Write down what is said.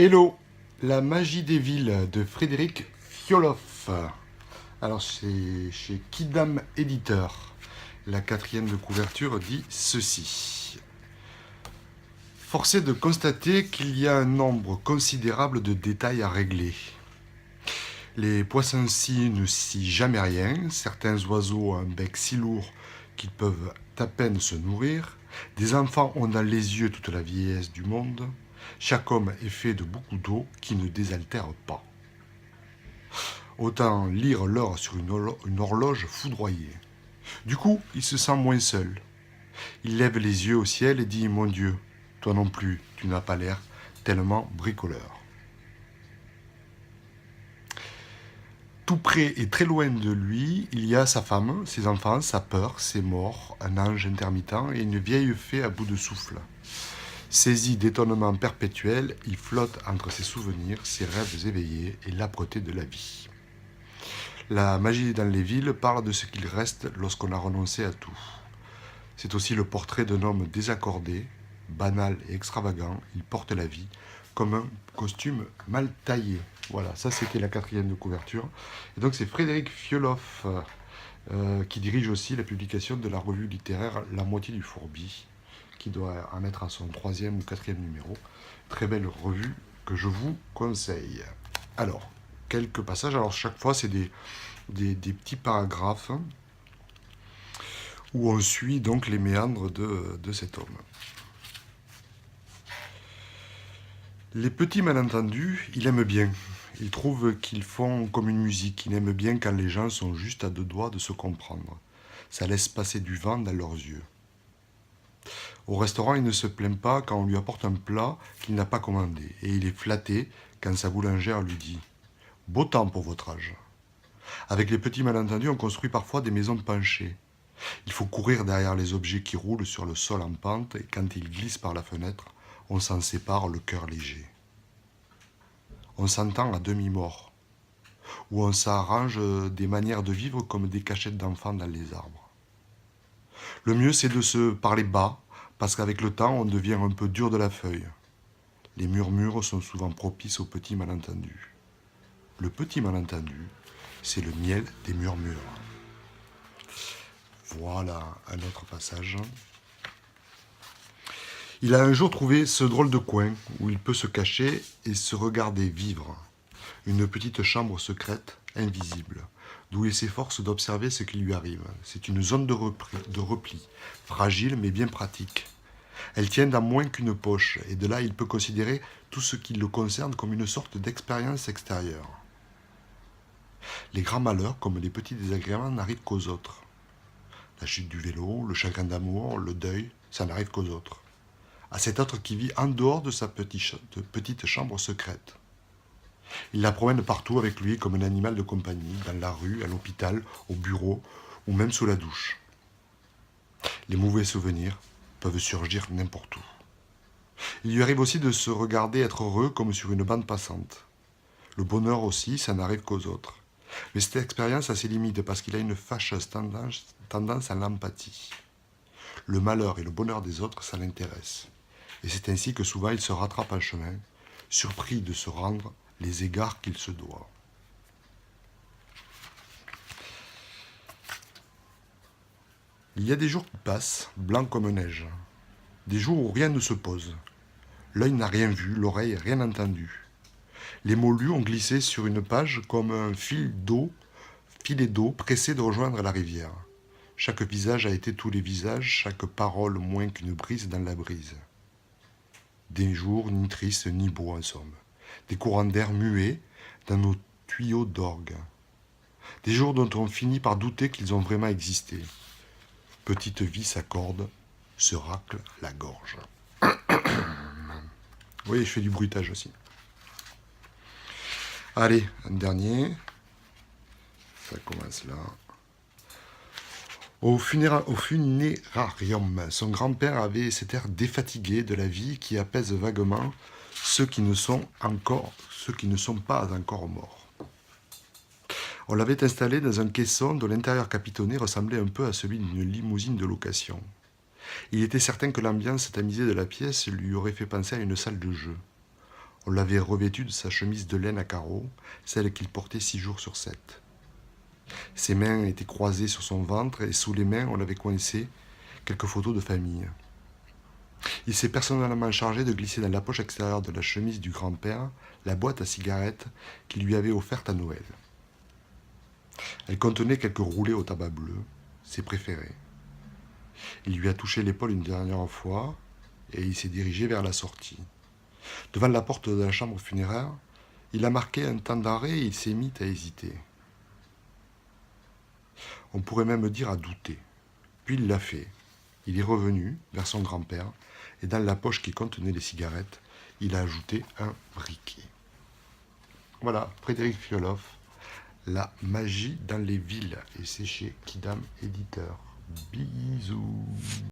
Hello, la magie des villes de Frédéric Fioloff. Alors c'est chez Kidam Éditeur. La quatrième de couverture dit ceci. Force est de constater qu'il y a un nombre considérable de détails à régler. Les poissons-ci ne scient jamais rien, certains oiseaux ont un bec si lourd qu'ils peuvent à peine se nourrir, des enfants ont dans les yeux toute la vieillesse du monde, chaque homme est fait de beaucoup d'eau qui ne désaltère pas. Autant lire l'heure sur une horloge foudroyée. Du coup, il se sent moins seul. Il lève les yeux au ciel et dit « Mon Dieu, toi non plus, tu n'as pas l'air tellement bricoleur. » Tout près et très loin de lui, il y a sa femme, ses enfants, sa peur, ses morts, un ange intermittent et une vieille fée à bout de souffle. Saisi d'étonnement perpétuel, il flotte entre ses souvenirs, ses rêves éveillés et l'âpreté de la vie. La magie dans les villes parle de ce qu'il reste lorsqu'on a renoncé à tout. C'est aussi le portrait d'un homme désaccordé, banal et extravagant. Il porte la vie comme un costume mal taillé. Voilà, ça c'était la quatrième de couverture. Et donc c'est Frédéric Fioloff qui dirige aussi la publication de la revue littéraire La Moitié du Fourbi, qui doit en être à son troisième ou quatrième numéro. Très belle revue que je vous conseille. Alors, quelques passages. Alors chaque fois c'est des petits paragraphes où on suit donc les méandres de cet homme. Les petits malentendus, il aime bien. Il trouve qu'ils font comme une musique. Il aime bien quand les gens sont juste à deux doigts de se comprendre. Ça laisse passer du vent dans leurs yeux. Au restaurant, il ne se plaint pas quand on lui apporte un plat qu'il n'a pas commandé. Et il est flatté quand sa boulangère lui dit « Beau temps pour votre âge ». Avec les petits malentendus, on construit parfois des maisons penchées. Il faut courir derrière les objets qui roulent sur le sol en pente et quand ils glissent par la fenêtre, on s'en sépare le cœur léger. On s'entend à demi-mort, où on s'arrange des manières de vivre comme des cachettes d'enfants dans les arbres. Le mieux, c'est de se parler bas, parce qu'avec le temps, on devient un peu dur de la feuille. Les murmures sont souvent propices aux petits malentendus. Le petit malentendu, c'est le miel des murmures. Voilà un autre passage. Il a un jour trouvé ce drôle de coin où il peut se cacher et se regarder vivre. Une petite chambre secrète, invisible, d'où il s'efforce d'observer ce qui lui arrive. C'est une zone de repli, fragile mais bien pratique. Elle tient dans moins qu'une poche, et de là il peut considérer tout ce qui le concerne comme une sorte d'expérience extérieure. Les grands malheurs, comme les petits désagréments, n'arrivent qu'aux autres. La chute du vélo, le chagrin d'amour, le deuil, ça n'arrive qu'aux autres. À cet autre qui vit en dehors de sa petite chambre secrète. Il la promène partout avec lui comme un animal de compagnie, dans la rue, à l'hôpital, au bureau ou même sous la douche. Les mauvais souvenirs peuvent surgir n'importe où. Il lui arrive aussi de se regarder être heureux comme sur une bande passante. Le bonheur aussi, ça n'arrive qu'aux autres. Mais cette expérience a ses limites parce qu'il a une fâcheuse tendance à l'empathie. Le malheur et le bonheur des autres, ça l'intéresse. Et c'est ainsi que souvent il se rattrape en chemin, surpris de se rendre les égards qu'il se doit. Il y a des jours qui passent, blancs comme neige. Des jours où rien ne se pose. L'œil n'a rien vu, l'oreille rien entendu. Les mots lus ont glissé sur une page comme un filet d'eau pressé de rejoindre la rivière. Chaque visage a été tous les visages, chaque parole moins qu'une brise dans la brise. Des jours ni tristes ni beaux en somme. Des courants d'air muets dans nos tuyaux d'orgue. Des jours dont on finit par douter qu'ils ont vraiment existé. Petite vie s'accorde, se racle la gorge. Vous voyez, je fais du bruitage aussi. Allez, un dernier. Ça commence là. Au funérarium, son grand-père avait cet air défatigué de la vie qui apaise vaguement ceux qui ne sont pas encore morts. On l'avait installé dans un caisson dont l'intérieur capitonné ressemblait un peu à celui d'une limousine de location. Il était certain que l'ambiance tamisée de la pièce lui aurait fait penser à une salle de jeu. On l'avait revêtu de sa chemise de laine à carreaux, celle qu'il portait 6 jours sur 7. Ses mains étaient croisées sur son ventre et sous les mains, on avait coincé quelques photos de famille. Il s'est personnellement chargé de glisser dans la poche extérieure de la chemise du grand-père la boîte à cigarettes qu'il lui avait offerte à Noël. Elle contenait quelques roulés au tabac bleu, ses préférés. Il lui a touché l'épaule une dernière fois et il s'est dirigé vers la sortie. Devant la porte de la chambre funéraire, il a marqué un temps d'arrêt et il s'est mis à hésiter. On pourrait même dire à douter. Puis il l'a fait. Il est revenu vers son grand-père et dans la poche qui contenait les cigarettes, il a ajouté un briquet. Voilà, Frédéric Fiolof, La magie dans les villes, et c'est chez Kidam Éditeur. Bisous.